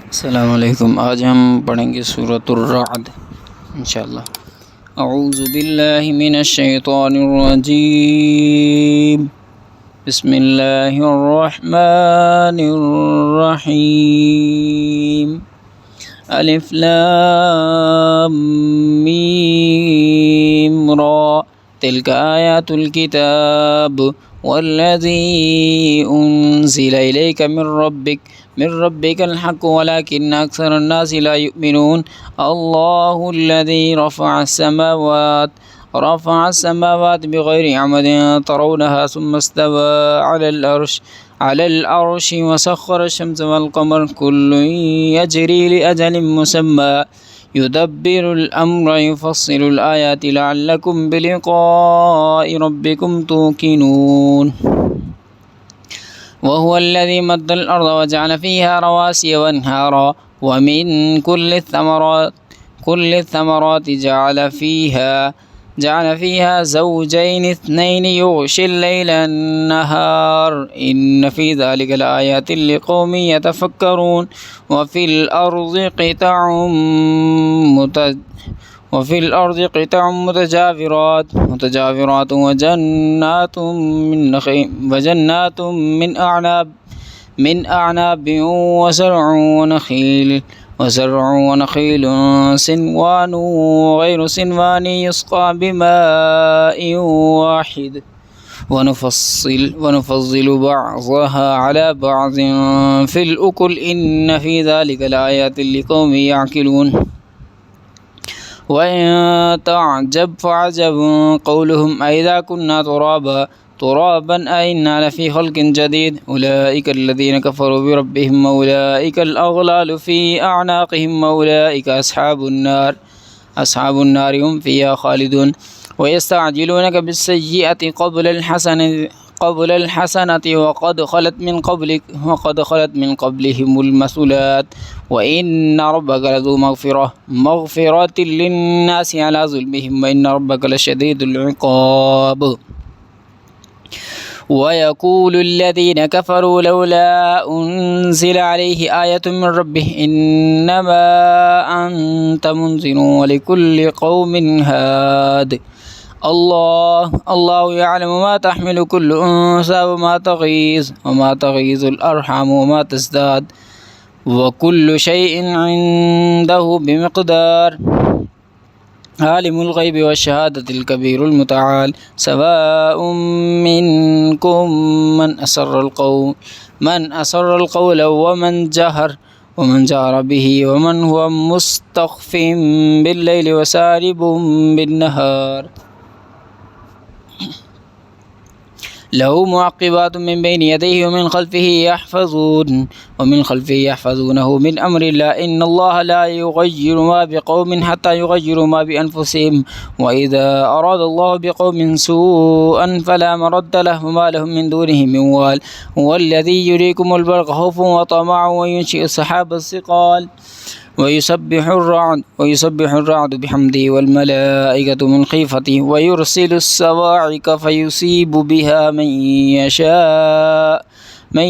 अस्सलाम वालेकुम। आज हम पढ़ेंगे सूरतुर रअद इंशाअल्लाह। अऊज़ु बिल्लाहि मिनश शैतानिर रजीम। बिस्मिल्लाहिर रहमानिर रहीम। अलिफ लाम मीम रा तिल्का आयातुल किताब वल्लज़ी उन्ज़िला इलैका मिन रब्बिकल हक़्क़ु वलाकिन्न अक्सरन नासि ला युमिनून। अल्लाहुल्लज़ी रफ़अ अस्समावात बिग़ैरि अमदिन तरौनहा सुम्मा इस्तवा अलल अर्श वसख़्ख़र अश-शम्स वल क़मर कुल्लुन यजरी लिअजलिन मुसम्मा युदब्बिरुल अम्र युफ़स्सिलुल आयाति लअल्लकुम बिलिक़ाइ रब्बिकुम तूक़िनून। वहुवल्लज़ी मद्दल अर्ज़ वजअल फ़ीहा रवासिय वअन्हारा वमिन कुल्लि थमराति जअल फ़ीहा ज़ौजैनि इस्नैनि युग़शिल लैला अन्नहार इन्न फ़ी ज़ालिका लआयातिन लिक़ौमिन यतफ़क्करून। वफ़िल अर्ज़ि क़ितअٌ मुतजाविरात वजन्नात मिन अअनाब वज़रअ वनख़ील सिनवान वग़ैरु सिनवान युस्क़ा बिमाइन वाहिद वनुफ़ज़्ज़िलु बअज़हा अला बअज़िन फ़िल उकुल इन्न फ़ी ज़ालिका लआयातिन लिक़ौमिन यअक़िलून। वइन तअजब फ़अजब क़ौलुहुम अइज़ा कुन्ना तुराबन अइन्ना लफ़ी ख़ल्क़िन जदीद उलाइका अल्लज़ीना कफ़रू बिरब्बिहिम वउलाइका अल-अग़लालु फ़ी अअनाक़िहिम वउलाइका अस्हाबुन नार हुम फ़ीहा ख़ालिदून। वयस्तअजिलूनक बिस्सय्यिअति क़ब्ल अलहसनति वक़द ख़लत मिन क़ब्लिहिमुल मसूलात वइन्न रब्बक लज़ू मग़फ़िरतिन लिन्नासि अला ज़ुल्मिहिम वइन्न रब्बक लशदीदुल इक़ाब। वयक़ूलु अल्लज़ीना कफ़रू लौला उन्ज़िला अलैहि आयतुम मिन रब्बिह इन्नमा अंत मुन्ज़िरुन वलिकुल्लि क़ौमिन हाद। अल्लाहु यअलमु मा तहमिलु कुल्लु उन्सा वमा तग़ीज़ुल अर्हाम वमा तज़दाद वकुल्लु शैइन इंदहु बिमिक़दार। आलिमुल ग़ैबि वश्शहादतिल कबीरुल मुतआल सवाउम मिनकुम मन असर्रल क़ौला वमन जहर बिही वमन हुवा मुस्तख़्फ़िन बिल्लैलि वसारिबुम बिन्नहार। लहू मुअक़्क़िबातुम मिन बैनि यदैहि वमिन ख़ल्फ़िही यहफ़ज़ूनहु मिन अम्रिल्लाह इन्नल्लाह ला युग़य्यिरु मा बिक़ौमिन हत्ता युग़य्यिरु मा बिअन्फ़ुसिहिम वइज़ा अरादल्लाहु बिक़ौमिन सूअन फ़ला मरद्द लहु वमा लहुम मिन दूनिहि मिन वाल। हुवल्लज़ी युरीकुमुल बर्क़ ख़ौफ़न वतमअन वयुनशिउ अस्सहाब अस्सिक़ाल वयुसब्बिहु अर्रअदु बिहम्दिहि वल्मलाइकतु मिन ख़ीफ़तिहि वयुरसिलु अस्सवा'iक़ फ़युसीबु बिहा मन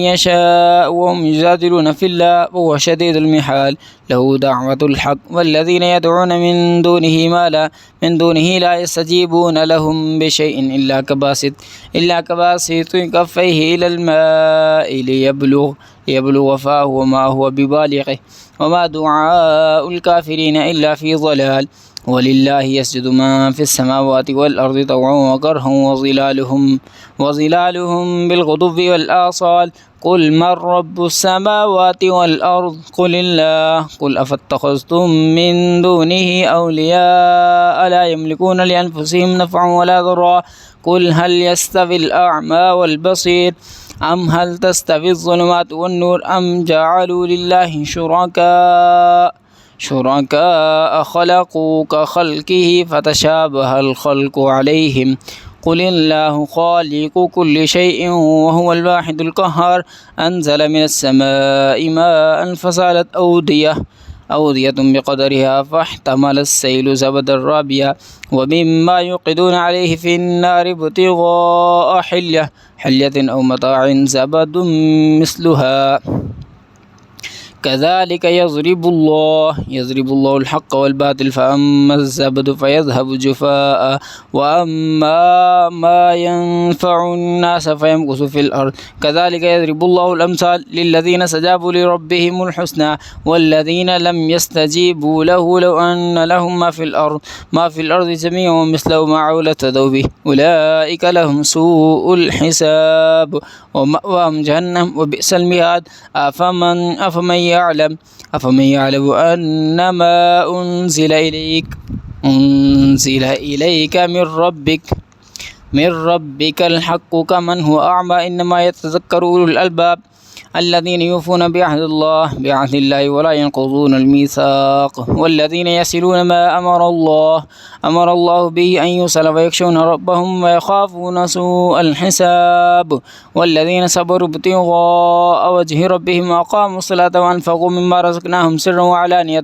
यशाअ वहुम युजादिलून फ़िल्लाह वहुव शदीदुल मिहाल। लहू दअवतुल हक़्क़ वल्लज़ीना यदऊन मिन दूनिहि ला यस्तजीबून लहुम बिशैइन इल्ला कबासिति कफ़ैहि इलल मा'i लियबलुग़ फ़ाहु वमा हुवा बिबालिग़िहि वमा दुआउल काफ़िरीन इल्ला फ़ी ज़लाल। वलिल्लाहि यसजुदु मा फ़िस्समावाति वल अर्ज़ि तवअन व करहन वज़िलालुहुम बिलग़ुदुव्वि वल आसाल। क़ुल मन रब्बुस्समावाति वल अर्ज़ क़ुलिल्लाह क़ुल अफ़त्तख़ज़्तुम मिन दूनिहि अव्लियाअ ला यमलिकून लिअन्फ़ुसिहिम नफ़अन वला ज़र्रा क़ुल हल यस्तविल अअमा वल बसीर अम हल तस्तवि ज़ुलुमातु वन नूर अम जअलू लिल्लाहि शुरकाअ ख़लक़ू कख़ल्क़िहि फ़तशाबहल ख़ल्क़ु अलैहिम क़ुलिल्लाहु ख़ालिक़ु कुल्लि शैइन वहुवल वाहिदुल क़ह्हार। अनज़ल मिनस्समाइ माअन फ़सालत أودية بقدرها فاحتمل السيل زبدا رابيا ومما يوقدون عليه في النار ابتغاء حلية أو متاع زبد مثلها كذلك يضرب الله الحق والباطل فأما الزبد فيذهب جفاء وأما ما ينفع الناس فيمكث في الأرض كذلك يضرب الله الأمثال للذين استجابوا لربهم الحسنى والذين لم يستجيبوا له لو أن لهم ما في الأرض جميعا ومثله معه لافتدوا به أولئك لهم سوء الحساب ومأواهم جهنم وبئس المهاد أفمن يعلم أنما أنزل إليك من ربك الحق كمن هو أعمى إنما يتذكر أولو الألباب الذين يوفون بعهد الله ولا ينقضون الميثاق والذين يصلون ما أمر الله به أن يوصل ويخشون ربهم ويخافون سوء الحساب والذين صبروا ابتغاء وجه ربهم وأقاموا الصلاة وأنفقوا مما رزقناهم سرا وعلانية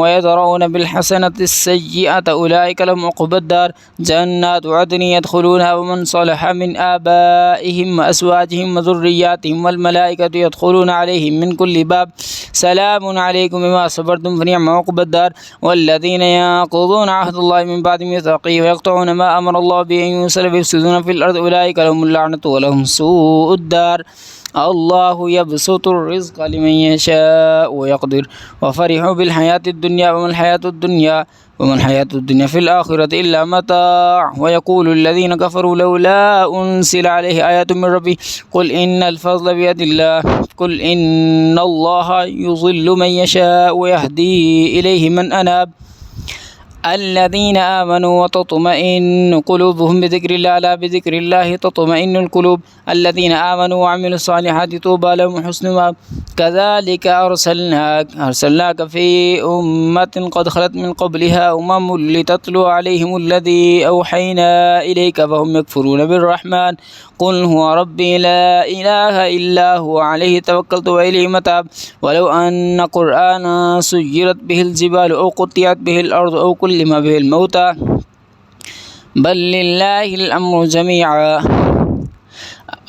ويدرؤون بالحسنة السيئة أولئك لهم عقبى الدار جنات عدن يدخلونها ومن صلح من آبائهم وأزواجهم وذرياتهم والملائكة يدخلون عليهم من كل باب سلام عليكم بما صبرتم فنعم عقبى الدار والذين ينقضون عهد الله من بعد ميثاقه ويقطعون ما أمر الله به أن يوصل ويفسدون في الأرض أولئك لهم اللعنة ولهم سوء الدار الله يبسط الرزق لمن يشاء ويقدر وفرحوا بالحياة الدنيا وما الحياة الدنيا في الآخرة إلا متاع ويقول الذين كفروا لولا أنزل عليه آيات من ربه قل إن الفضل بيد الله قل إن الله يضل من يشاء ويهدي إليه من أناب الذين آمنوا وتطمئن قلوبهم بذكر الله لا بذكر الله تطمئن القلوب الذين آمنوا وعملوا الصالحات طوبى لهم حسن مآب كذلك أرسلناك في أمة قد خلت من قبلها لتتلو عليهم الذي أوحينا إليك فهم يكفرون بالرحمن قل هو ربي لا إله إلا هو عليه توكلت وإليه متاب ولو أن قرآنا سيرت به الجبال أو قطعت به الأرض أو كلم به الموتى بل لله الأمر جميعا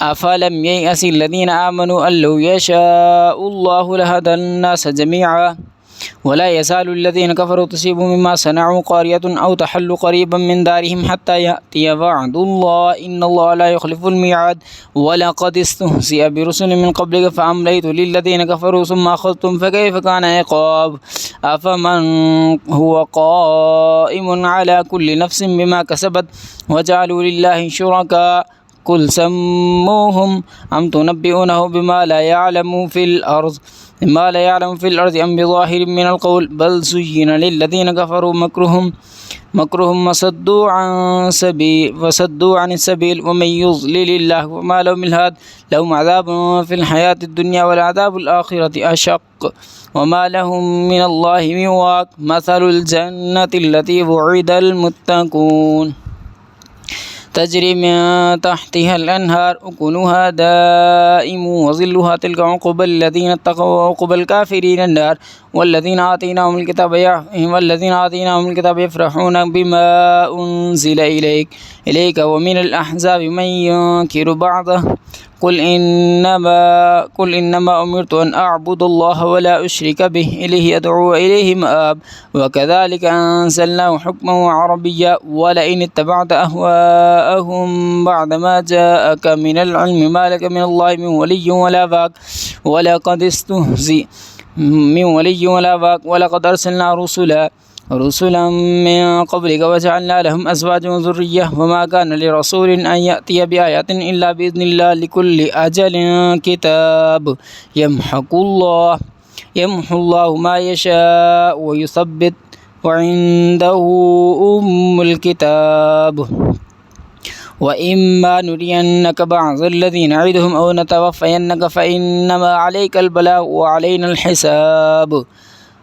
أفلم ييأس الذين آمنوا أن لو يشاء الله لهدى الناس جميعا ولا يزال الذين كفروا تصيبهم مما صنعوا قرية أو تحل قريبا من دارهم حتى يأتي وعد الله إن الله لا يخلف الميعاد ولقد استهزئ برسل من قبلك فأمليت للذين كفروا ثم أخذتم فكيف كان عقاب أفمن هو قائم على كل نفس بما كسبت وجعلوا لله شركاء قل سموهم أم تنبئونه بما لا يعلم في الأرض أم بظاهر من القول بل زين للذين كفروا مكرهم وصدوا عن السبيل ومن يضلل الله وما لهم من هاد لهم عذاب في الحياة الدنيا والعذاب الآخرة أشق وما لهم من الله من واق مثل الجنة التي وعد المتقون تجري من تحتها الأنهار أكلها دائم وظلها تلك عقبى الذين اتقوا وعقبى الكافرين النار والذين آتيناهم الكتاب يفرحون بما أنزل إليك ومن الأحزاب من ينكر بعضه قل إنما أمرت أن أعبد الله ولا أشرك به إليه أدعو وإليه مآب وكذلك أنزلناه حكما وعربيا ولئن اتبعت أهواءهم بعد ما جاءك من العلم ما لك من الله من ولي ولا باق ولقد استهزئ ولقد أرسلنا رسلا من قبلك وجعلنا لهم أزواجا وذرية وما كان لرسول أن يأتي بآية إلا بإذن الله لكل أجل كتاب يمحو الله ما يشاء ويثبت وعنده أم الكتاب وإما نرينك بعض الذين نعدهم أو نتوفينك فإنما عليك البلاغ وعلينا الحساب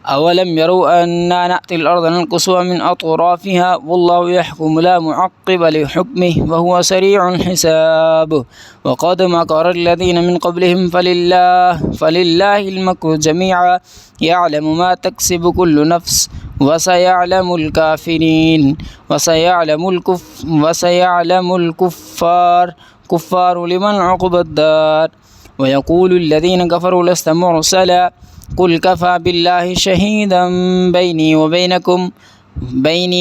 أولم يروا أنا نأتي الأرض ننقصها من أطرافها والله يحكم لا معقب لحكمه وهو سريع الحساب وقد مكر الذين من قبلهم فلله المكر جميعا يعلم ما تكسب كل نفس وسيعلم الكافرين وسيعلم الكفار لمن عقبى الدار ويقول الذين كفروا لست مرسلا قل كفى بالله شهيدا بيني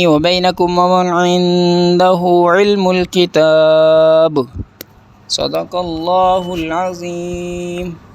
وبينكم ومن عنده علم الكتاب. صدق الله العظيم.